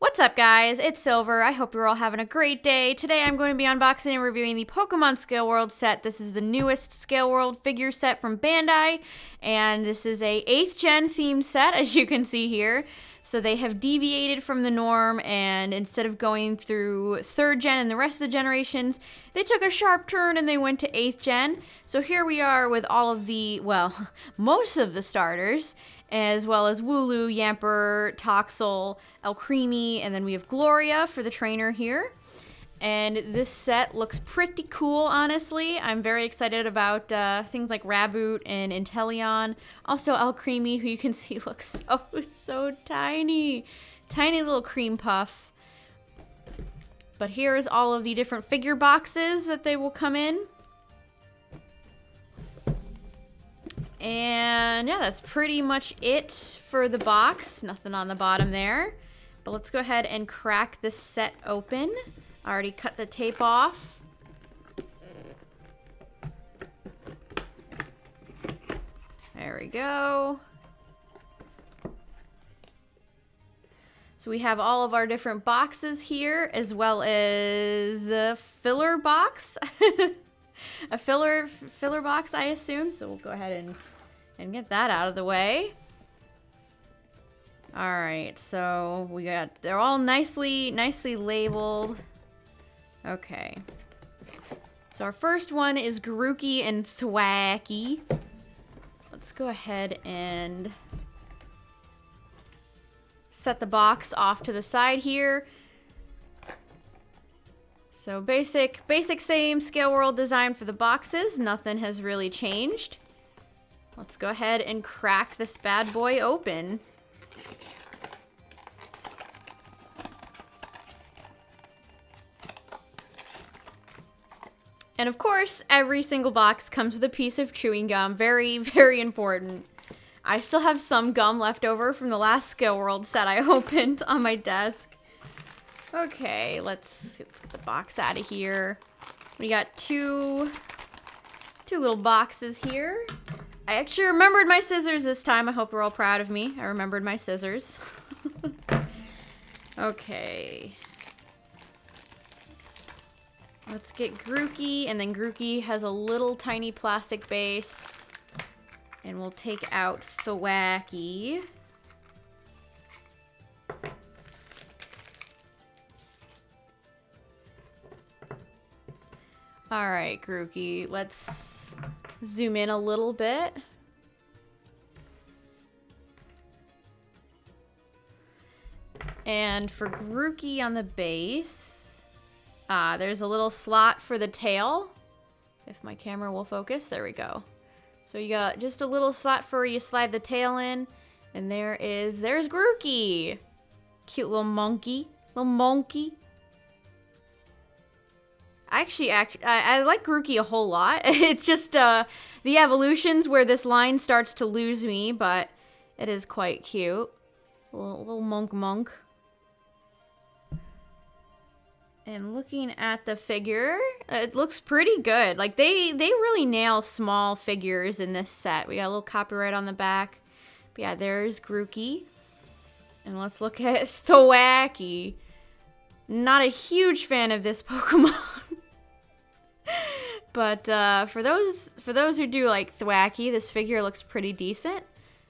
What's up, guys? It's Silver. I hope you're all having a great day. Today I'm going to be unboxing and reviewing the Pokemon Scale World set. This is the newest Scale World figure set from Bandai, and this is a 8th gen themed set, as you can see here. So they have deviated from the norm, and instead of going through 3rd gen and the rest of the generations, they took a sharp turn and they went to 8th gen. So here we are with all of the, well, most of the starters, as well as Wooloo, Yamper, Toxel, Alcremie, and then we have Gloria for the trainer here. And this set looks pretty cool, honestly. I'm very excited about things like Raboot and Inteleon. Also Alcremie, who you can see looks so tiny. Tiny little cream puff. But here's all of the different figure boxes that they will come in. And yeah, that's pretty much it for the box. Nothing on the bottom there. But let's go ahead and crack this set open. I already cut the tape off. There we go. So we have all of our different boxes here, as well as a filler box. A filler box, I assume. So we'll go ahead and get that out of the way. All right, so they're all nicely labeled. Okay. So our first one is Grookey and Thwackey. Let's go ahead and set the box off to the side here. So basic same Scale World design for the boxes. Nothing has really changed. Let's go ahead and crack this bad boy open. And of course, every single box comes with a piece of chewing gum. Very, very important. I still have some gum left over from the last Scale World set I opened on my desk. Okay, let's get the box out of here. We got two little boxes here. I actually remembered my scissors this time. I hope you're all proud of me. I remembered my scissors. Okay. Let's get Grookey, and then Grookey has a little tiny plastic base. And we'll take out Thwackey. Alright, Grookey, let's zoom in a little bit. And for Grookey on the base, there's a little slot for the tail. If my camera will focus, there we go. So you got just a little slot for where you slide the tail in. And there's Grookey. Cute little monkey. Actually, I like Grookey a whole lot. It's just the evolutions where this line starts to lose me, but it is quite cute. Little monk. And looking at the figure, it looks pretty good. Like, they really nail small figures in this set. We got a little copyright on the back. But yeah, there's Grookey. And let's look at Thwackey. Not a huge fan of this Pokemon. But for those who do like Thwackey, this figure looks pretty decent.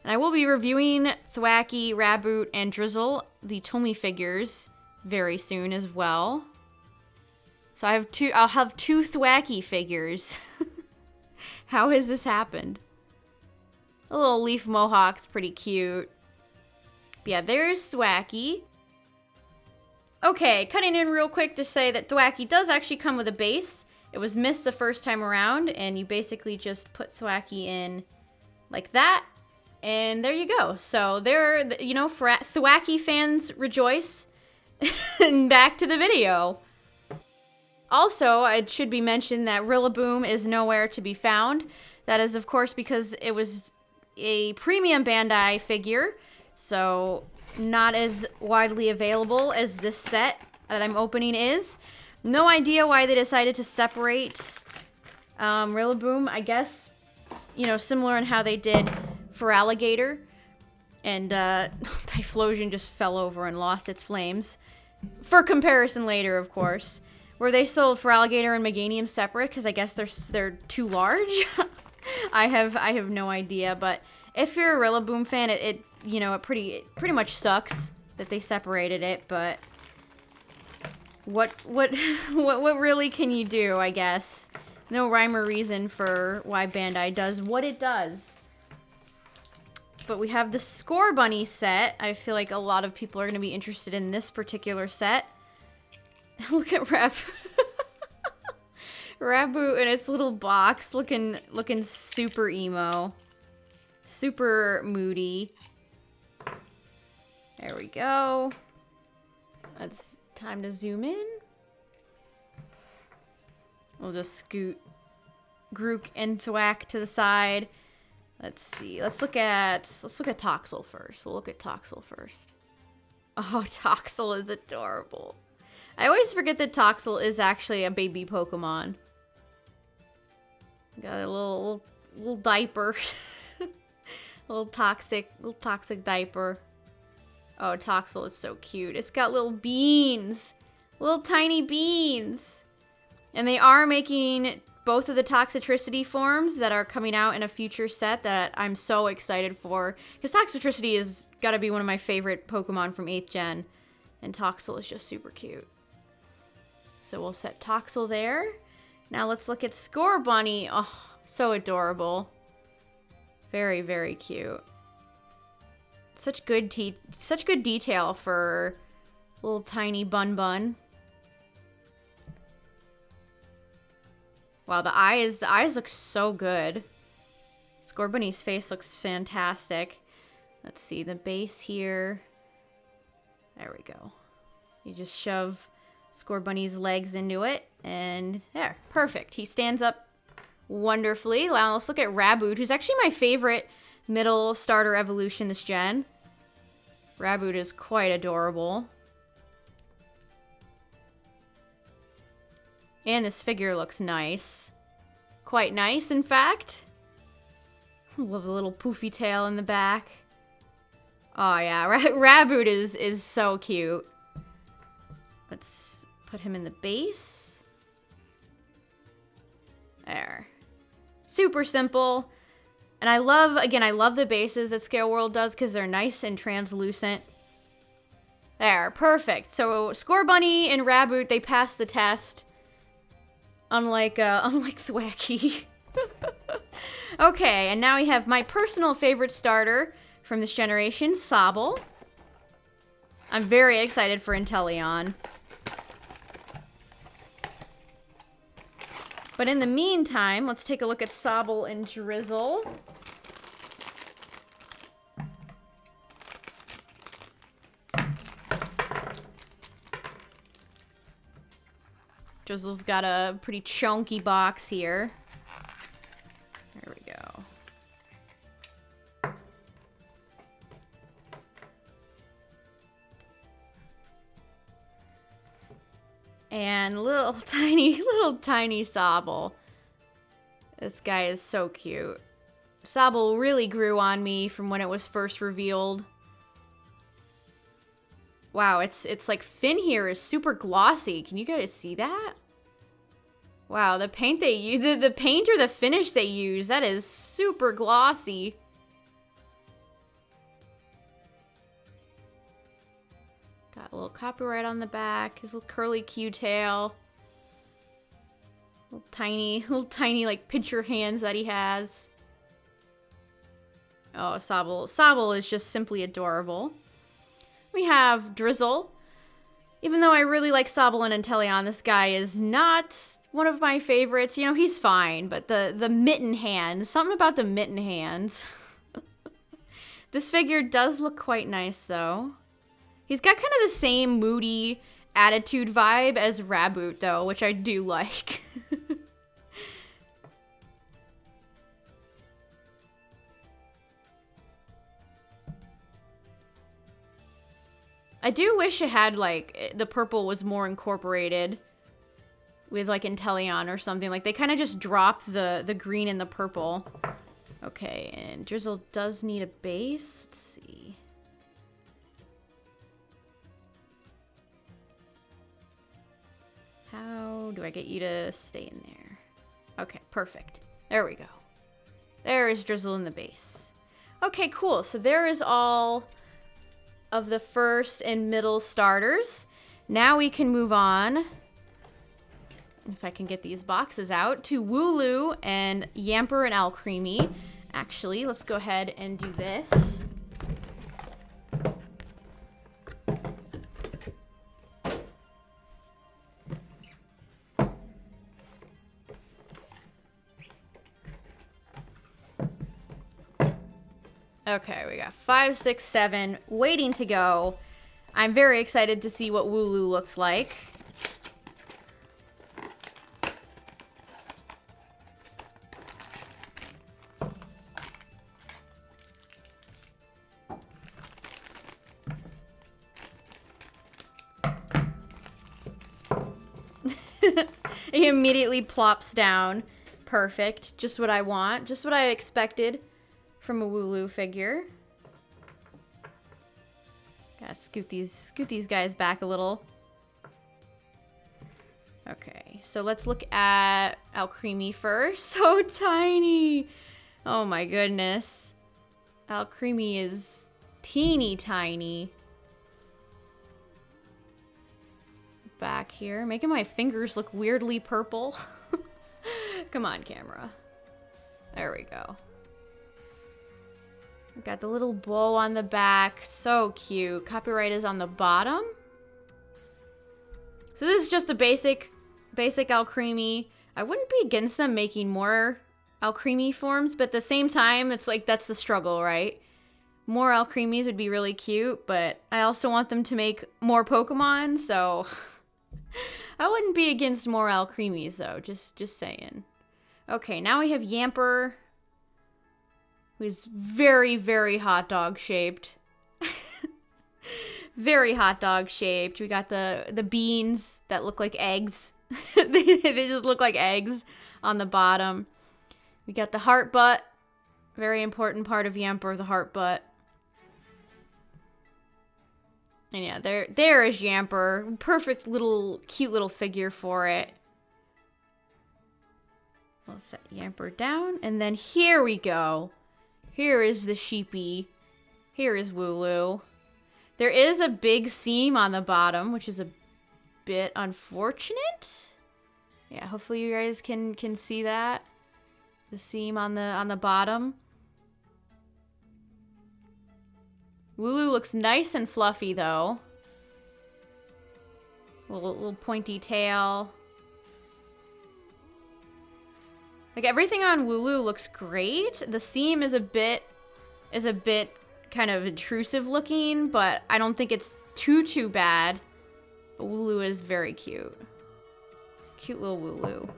And I will be reviewing Thwackey, Raboot, and Drizzle, the Tomy figures, very soon as well. So I'll have two Thwackey figures. How has this happened? A little leaf mohawk's pretty cute. But yeah, there's Thwackey. Okay, cutting in real quick to say that Thwackey does actually come with a base. It was missed the first time around, and you basically just put Thwackey in like that, and there you go. So there, you know, Thwackey fans rejoice. And back to the video. Also, it should be mentioned that Rillaboom is nowhere to be found. That is, of course, because it was a premium Bandai figure, so not as widely available as this set that I'm opening is. No idea why they decided to separate Rillaboom. I guess, you know, similar in how they did for Alligator. And Typhlosion just fell over and lost its flames. For comparison later, of course. Were they sold for Alligator and Meganium separate? Because I guess they're too large? I have no idea, but if you're a Rillaboom fan, it pretty much sucks that they separated it, but what really can you do, I guess? No rhyme or reason for why Bandai does what it does. But we have the Scorbunny set. I feel like a lot of people are going to be interested in this particular set. Look at Raboot in its little box, looking super emo. Super moody. There we go. It's time to zoom in. We'll just scoot Grook and Thwack to the side. Let's see. Let's look at Toxel first. We'll look at Toxel first. Oh, Toxel is adorable. I always forget that Toxel is actually a baby Pokemon. Got a little diaper. little toxic diaper. Oh, Toxel is so cute. It's got little beans. Little tiny beans. And they are making both of the Toxtricity forms that are coming out in a future set that I'm so excited for. Because Toxtricity has got to be one of my favorite Pokemon from 8th gen. And Toxel is just super cute. So we'll set Toxel there. Now let's look at Scorbunny. Oh, so adorable. Very, very cute. Such good detail for little tiny bun. Wow, the eyes look so good. Scorbunny's face looks fantastic. Let's see the base here. There we go. You just shove Scorbunny's legs into it, and there, perfect. He stands up wonderfully. Now let's look at Raboot, who's actually my favorite middle starter evolution this gen. Raboot is quite adorable. And this figure looks nice. Quite nice, in fact. Love the little poofy tail in the back. Oh yeah, Raboot is so cute. Let's put him in the base. There. Super simple. And I love the bases that Scale World does because they're nice and translucent. There, perfect. So Scorbunny and Raboot, they passed the test. Unlike Thwackey. Okay, and now we have my personal favorite starter from this generation, Sobble. I'm very excited for Inteleon. But in the meantime, let's take a look at Sobble and Drizzle. Drizzle's got a pretty chunky box here. There we go. And little tiny Sobble. This guy is so cute. Sobble really grew on me from when it was first revealed. Wow, it's like fin here is super glossy. Can you guys see that? Wow, the paint they use, the paint or the finish they use, that is super glossy. Got a little copyright on the back, his little curly Q tail. Little tiny like pincher hands that he has. Oh, Sobble is just simply adorable. We have Drizzle. Even though I really like Sobble and Inteleon, this guy is not one of my favorites. You know, he's fine, but the mitten hands, something about the mitten hands. This figure does look quite nice, though. He's got kind of the same moody attitude vibe as Raboot, though, which I do like. I do wish it had, like, the purple was more incorporated with, like, Inteleon or something. Like, they kind of just dropped the green and the purple. Okay, and Drizzle does need a base. Let's see. How do I get you to stay in there? Okay, perfect. There we go. There is Drizzle in the base. Okay, cool. So there is all of the first and middle starters. Now we can move on, if I can get these boxes out, to Wooloo and Yamper and Alcremie. Actually, let's go ahead and do this. Okay, we got 5, 6, 7 waiting to go. I'm very excited to see what Wooloo looks like. He immediately plops down. Perfect. Just what I want. Just what I expected from a Wooloo figure. Gotta scoot these guys back a little. Okay, so let's look at Alcremie first. So tiny! Oh my goodness. Alcremie is teeny tiny. Back here, making my fingers look weirdly purple. Come on, camera. There we go. We've got the little bow on the back. So cute. Copyright is on the bottom. So this is just a basic Alcremie. I wouldn't be against them making more Alcremie forms, but at the same time, it's like that's the struggle, right? More Alcremies would be really cute, but I also want them to make more Pokemon, so I wouldn't be against more Alcremies though, just saying. Okay, now we have Yamper, who's very, very hot dog shaped. Very hot dog shaped. We got the beans that look like eggs. they just look like eggs on the bottom. We got the heart butt. Very important part of Yamper, the heart butt. And yeah, there is Yamper. Perfect little, cute little figure for it. We'll set Yamper down. And then here we go. Here is the sheepy. Here is Wooloo. There is a big seam on the bottom, which is a bit unfortunate. Yeah, hopefully you guys can see that. The seam on the bottom. Wooloo looks nice and fluffy though. Little pointy tail. Like everything on Wooloo looks great. The seam is a bit kind of intrusive looking, but I don't think it's too bad. But Wooloo is very cute. Cute little Wooloo.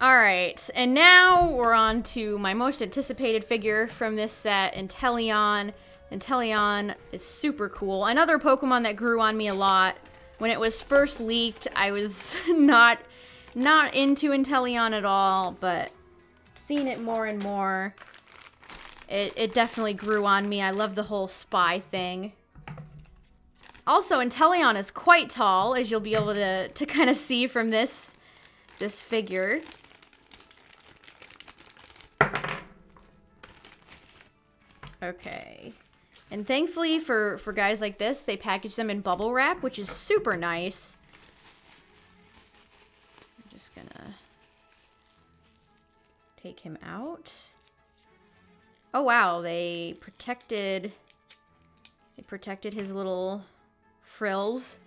Alright, and now we're on to my most anticipated figure from this set, Inteleon. Inteleon is super cool. Another Pokemon that grew on me a lot. When it was first leaked, I was not into Inteleon at all, but seeing it more and more, it definitely grew on me. I love the whole spy thing. Also, Inteleon is quite tall, as you'll be able to kind of see from this figure. Okay. And thankfully for guys like this, they package them in bubble wrap, which is super nice. I'm just gonna take him out. Oh wow, they protected his little frills.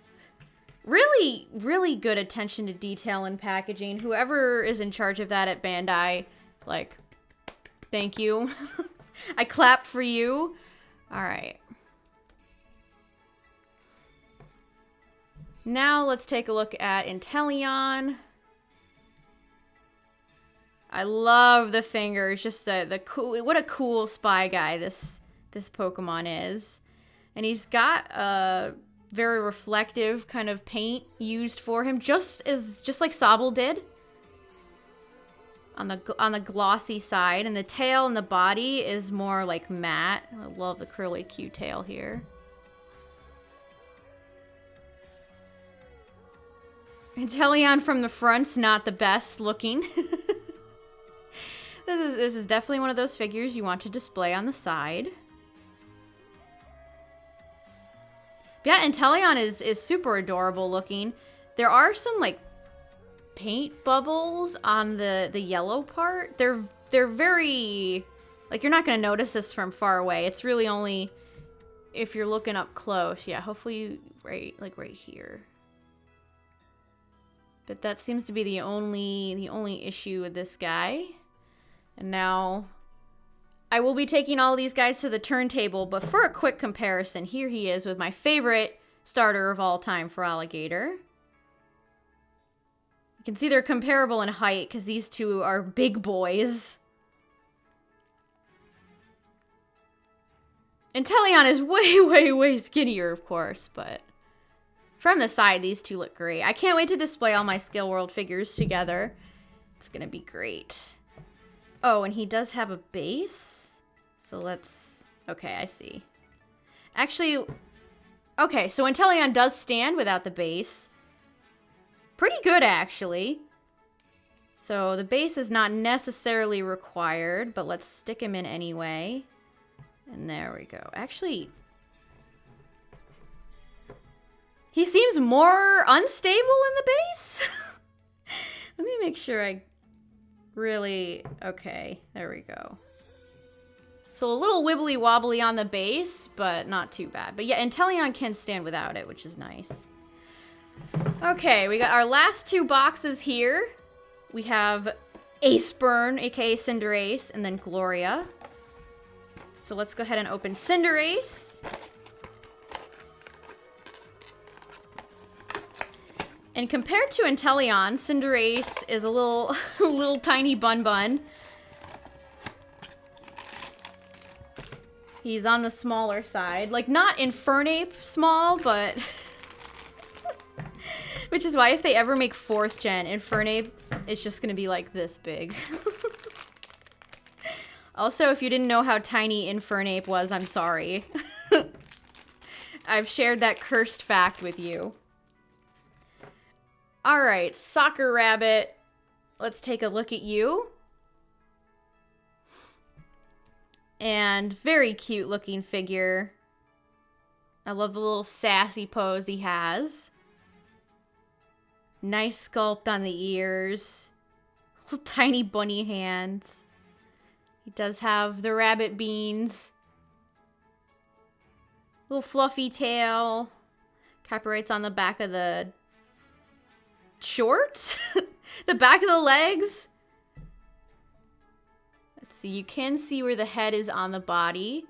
Really, really good attention to detail in packaging. Whoever is in charge of that at Bandai, like, thank you. I clap for you. All right. Now let's take a look at Inteleon. I love the fingers. Just the cool. What a cool spy guy this Pokemon is, and he's got a very reflective kind of paint used for him, just like Sobble did. on the glossy side, and the tail and the body is more like matte. I love the curly Q tail here. Inteleon from the front's not the best looking. This is definitely one of those figures you want to display on the side. But yeah, Inteleon is super adorable looking. There are some like paint bubbles on the yellow part. They're very, like, you're not gonna notice this from far away. It's really only if you're looking up close. Yeah, hopefully right here. But that seems to be the only issue with this guy. And now I will be taking all these guys to the turntable, but for a quick comparison, here he is with my favorite starter of all time for Alligator. You can see they're comparable in height because these two are big boys. Inteleon is way skinnier, of course, but from the side, these two look great. I can't wait to display all my Scale World figures together. It's gonna be great. Oh, and he does have a base. So let's... Okay, I see. Actually... Okay, so Inteleon does stand without the base. Pretty good, actually. So the base is not necessarily required, but let's stick him in anyway. And there we go. Actually... He seems more unstable in the base. Let me make sure I really... Okay, there we go. So a little wibbly wobbly on the base, but not too bad. But yeah, Inteleon can stand without it, which is nice. Okay, we got our last two boxes here. We have Aceburn, aka Cinderace, and then Gloria. So let's go ahead and open Cinderace. And compared to Inteleon, Cinderace is a little tiny bun. He's on the smaller side. Like, not Infernape small, but... Which is why if they ever make 4th gen, Infernape is just gonna be like this big. Also, if you didn't know how tiny Infernape was, I'm sorry. I've shared that cursed fact with you. Alright, Soccer Rabbit. Let's take a look at you. And very cute looking figure. I love the little sassy pose he has. Nice sculpt on the ears. Little tiny bunny hands. He does have the rabbit beans. Little fluffy tail. Copyrights on the back of the shorts? The back of the legs? Let's see, you can see where the head is on the body.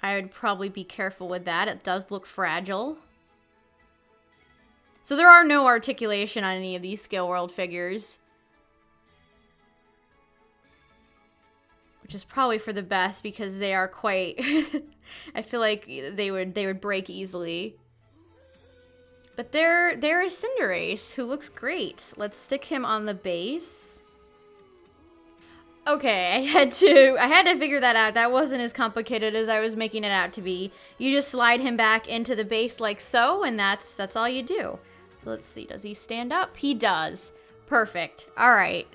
I would probably be careful with that. It does look fragile. So there are no articulation on any of these Scale World figures. Which is probably for the best because they are quite... I feel like they would break easily. But there is Cinderace, who looks great. Let's stick him on the base. Okay, I had to figure that out. That wasn't as complicated as I was making it out to be. You just slide him back into the base like so, and that's all you do. So let's see, does he stand up? He does. Perfect. All right.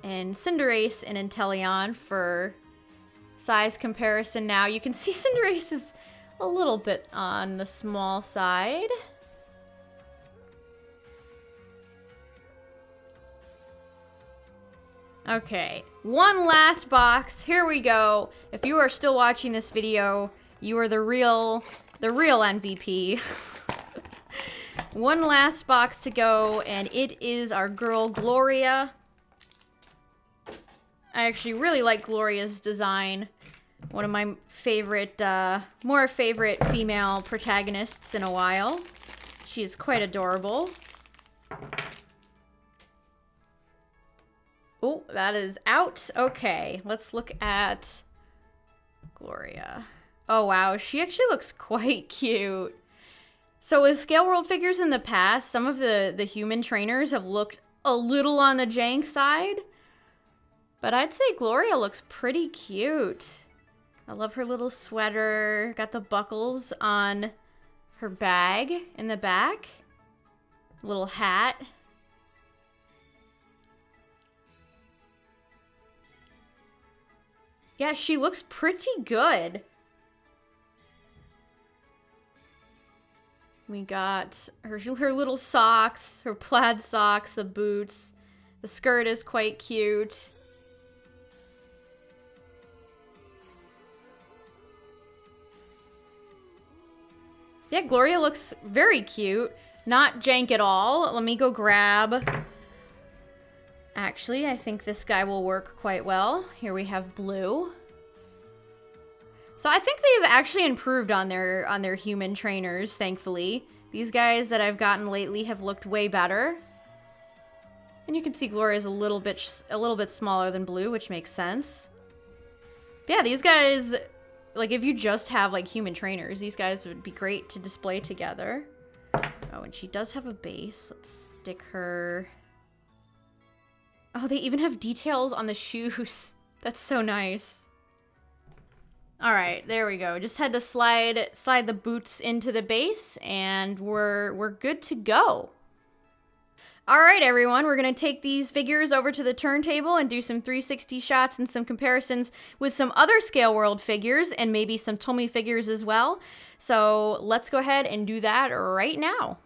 And Cinderace and Inteleon for size comparison now. You can see Cinderace is a little bit on the small side. Okay, one last box. Here we go. If you are still watching this video, you are the real MVP. One last box to go, and it is our girl Gloria. I actually really like Gloria's design. One of my favorite, more favorite female protagonists in a while. She is quite adorable. Oh, that is out. Okay, let's look at Gloria. Oh, wow. She actually looks quite cute. So with Scale World figures in the past, some of the human trainers have looked a little on the jank side. But I'd say Gloria looks pretty cute. I love her little sweater. Got the buckles on her bag in the back. Little hat. Yeah, she looks pretty good. We got her little socks, her plaid socks, the boots. The skirt is quite cute. Yeah, Gloria looks very cute. Not jank at all. Let me go grab. Actually, I think this guy will work quite well. Here we have Blue. So I think they've actually improved on their human trainers, thankfully. These guys that I've gotten lately have looked way better. And you can see Gloria's a little bit smaller than Blue, which makes sense. But yeah, these guys, like if you just have like human trainers, these guys would be great to display together. Oh, and she does have a base. Let's stick her. Oh, they even have details on the shoes. That's so nice. All right, there we go. Just had to slide the boots into the base, and we're good to go. All right, everyone, we're gonna take these figures over to the turntable and do some 360 shots and some comparisons with some other Scale World figures and maybe some Tomy figures as well. So let's go ahead and do that right now.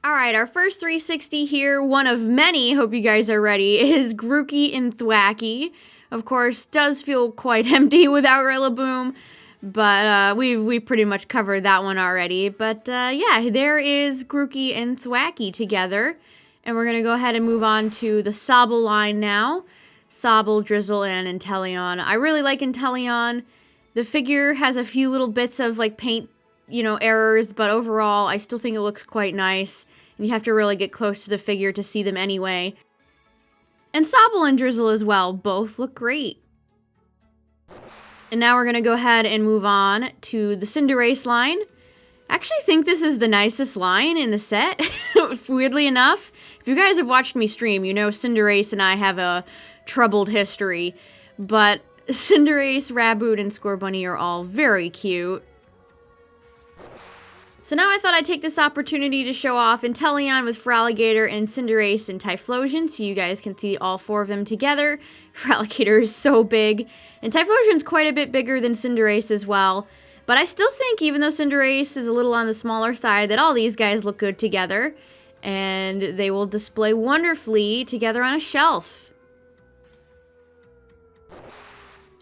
All right, our first 360 here, one of many, hope you guys are ready, is Grookey and Thwackey. Of course, does feel quite empty without Rillaboom, but we pretty much covered that one already. But yeah, there is Grookey and Thwackey together, and we're gonna go ahead and move on to the Sobble line now. Sobble, Drizzle, and Inteleon. I really like Inteleon. The figure has a few little bits of like paint, you know, errors, but overall, I still think it looks quite nice. And you have to really get close to the figure to see them anyway. And Sobble and Drizzle as well, both look great. And now we're going to go ahead and move on to the Cinderace line. I actually think this is the nicest line in the set, weirdly enough. If you guys have watched me stream, you know Cinderace and I have a troubled history. But Cinderace, Raboot, and Scorbunny are all very cute. So now I thought I'd take this opportunity to show off Inteleon with Feraligatr and Cinderace and Typhlosion so you guys can see all four of them together. Feraligatr is so big, and Typhlosion's quite a bit bigger than Cinderace as well. But I still think, even though Cinderace is a little on the smaller side, that all these guys look good together, and they will display wonderfully together on a shelf.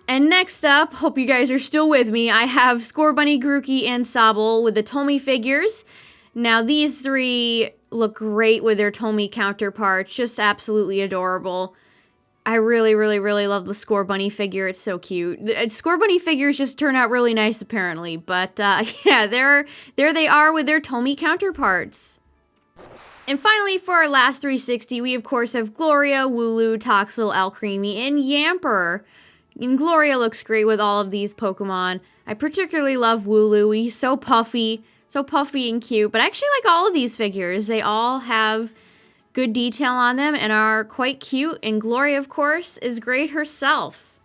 And next up, hope you guys are still with me, I have Scorbunny, Grookey, and Sobble with the Tomy figures. Now these three look great with their Tomy counterparts, just absolutely adorable. I really, really, really love the Scorbunny figure, it's so cute. Scorbunny figures just turn out really nice apparently, but yeah, there they are with their Tomy counterparts. And finally, for our last 360, we of course have Gloria, Wooloo, Toxel, Alcremie, and Yamper. And Gloria looks great with all of these Pokemon. I particularly love Wooloo. He's so puffy and cute. But I actually like all of these figures. They all have good detail on them and are quite cute. And Gloria, of course, is great herself.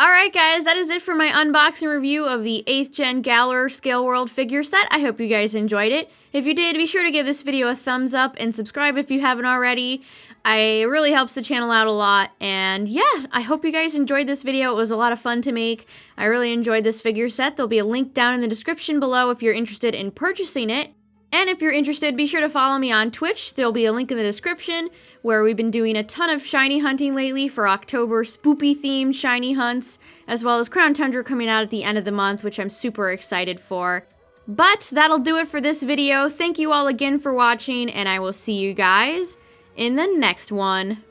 Alright guys, that is it for my unboxing review of the 8th Gen Galar Scale World figure set. I hope you guys enjoyed it. If you did, be sure to give this video a thumbs up and subscribe if you haven't already. It really helps the channel out a lot, and yeah, I hope you guys enjoyed this video. It was a lot of fun to make. I really enjoyed this figure set. There'll be a link down in the description below if you're interested in purchasing it. And if you're interested, be sure to follow me on Twitch. There'll be a link in the description where we've been doing a ton of shiny hunting lately for October spoopy-themed shiny hunts, as well as Crown Tundra coming out at the end of the month, which I'm super excited for. But that'll do it for this video. Thank you all again for watching, and I will see you guys in the next one.